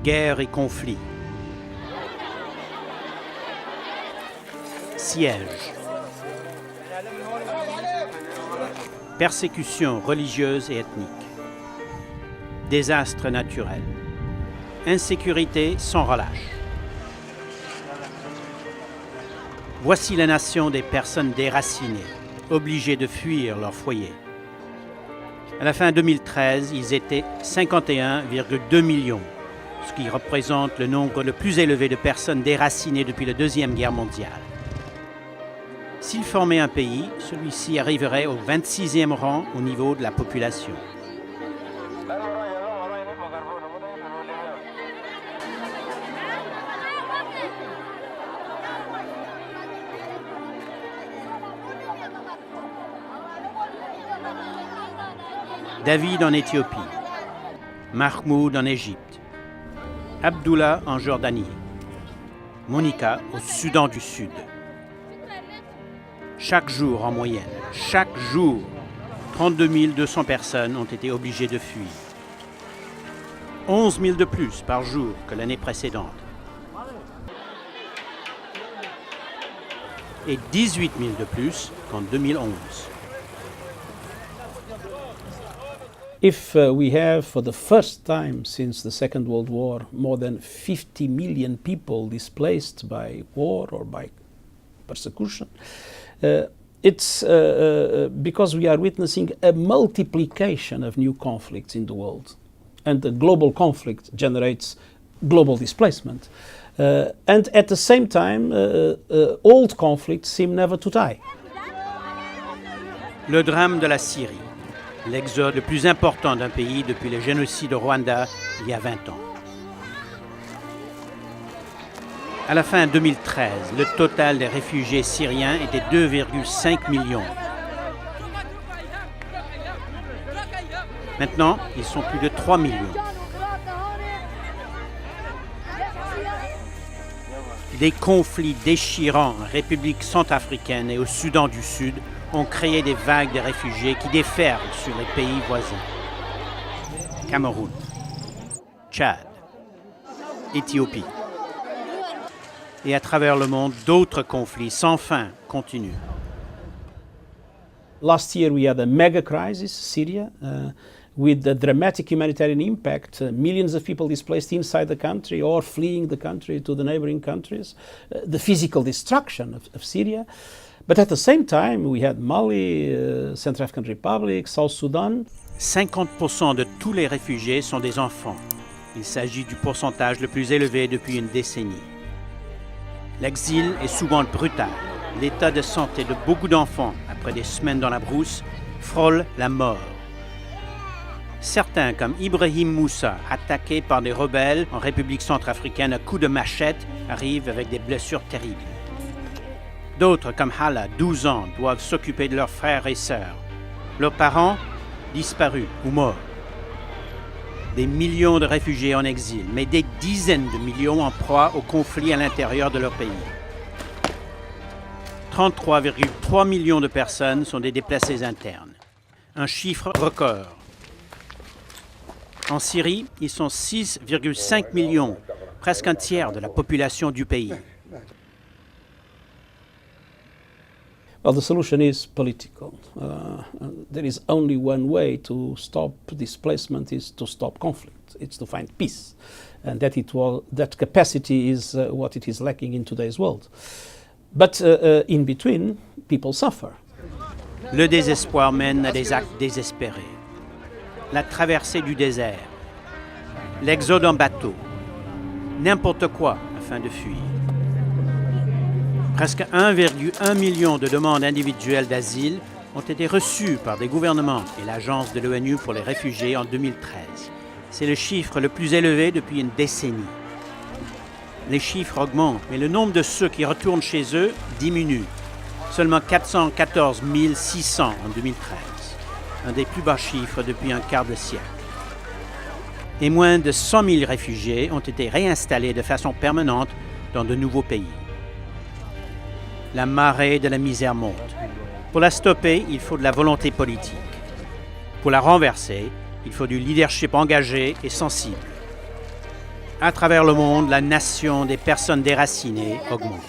guerre et conflits. Sièges. Persécutions religieuses et ethniques. Désastres naturels. Insécurité sans relâche. Voici la nation des personnes déracinées, obligées de fuir leur foyer. À la fin 2013, ils étaient 51,2 millions, ce qui représente le nombre le plus élevé de personnes déracinées depuis la Deuxième Guerre mondiale. S'il formait un pays, celui-ci arriverait au 26e rang au niveau de la population. David en Éthiopie, Mahmoud en Égypte, Abdullah en Jordanie, Monica au Soudan du Sud. Chaque jour en moyenne, chaque jour, 32 200 personnes ont été obligées de fuir. 11 000 de plus par jour que l'année précédente. Et 18 000 de plus qu'en 2011. If we have, for the first time since the Second World War, more than 50 million people displaced by war or by persecution, it's because we are witnessing a multiplication of new conflicts in the world. And the global conflict generates global displacement. And at the same time, old conflicts seem never to die. Le drame de la Syrie. L'exode le plus important d'un pays depuis le génocide au Rwanda il y a 20 ans. À la fin 2013, le total des réfugiés syriens était 2,5 millions. Maintenant, ils sont plus de 3 millions. Des conflits déchirants en République centrafricaine et au Soudan du Sud ont créé des vagues de réfugiés qui déferlent sur les pays voisins. Cameroun, Tchad, Éthiopie. Et à travers le monde, d'autres conflits sans fin continuent. Last year we had a mega crisis, Syria, with a dramatic humanitarian impact, millions of people displaced inside the country or fleeing the country to the neighboring countries, the physical destruction of Syria. But at the same time, we had Mali, Central African Republic, South Sudan. 50% de tous les réfugiés sont des enfants. Il s'agit du pourcentage le plus élevé depuis une décennie. L'exil est souvent brutal. L'état de santé de beaucoup d'enfants, après des semaines dans la brousse, frôle la mort. Certains, comme Ibrahim Moussa, attaqués par des rebelles en République centrafricaine à coups de machette, arrivent avec des blessures terribles. D'autres, comme Hala, 12 ans, doivent s'occuper de leurs frères et sœurs. Leurs parents, disparus ou morts. Des millions de réfugiés en exil, mais des dizaines de millions en proie au conflit à l'intérieur de leur pays. 33,3 millions de personnes sont des déplacés internes. Un chiffre record. En Syrie, ils sont 6,5 millions, presque un tiers de la population du pays. Well, the solution is political. There is only one way to stop displacement is to stop conflict. It's to find peace. And that capacity is what it is lacking in today's world. But in between, people suffer. Le désespoir mène à des actes désespérés. La traversée du désert, l'exode en bateau, n'importe quoi afin de fuir. Presque 1,1 million de demandes individuelles d'asile ont été reçues par des gouvernements et l'Agence de l'ONU pour les réfugiés en 2013. C'est le chiffre le plus élevé depuis une décennie. Les chiffres augmentent, mais le nombre de ceux qui retournent chez eux diminue. Seulement 414 600 en 2013, un des plus bas chiffres depuis un quart de siècle. Et moins de 100 000 réfugiés ont été réinstallés de façon permanente dans de nouveaux pays. La marée de la misère monte. Pour la stopper, il faut de la volonté politique. Pour la renverser, il faut du leadership engagé et sensible. À travers le monde, la nation des personnes déracinées augmente.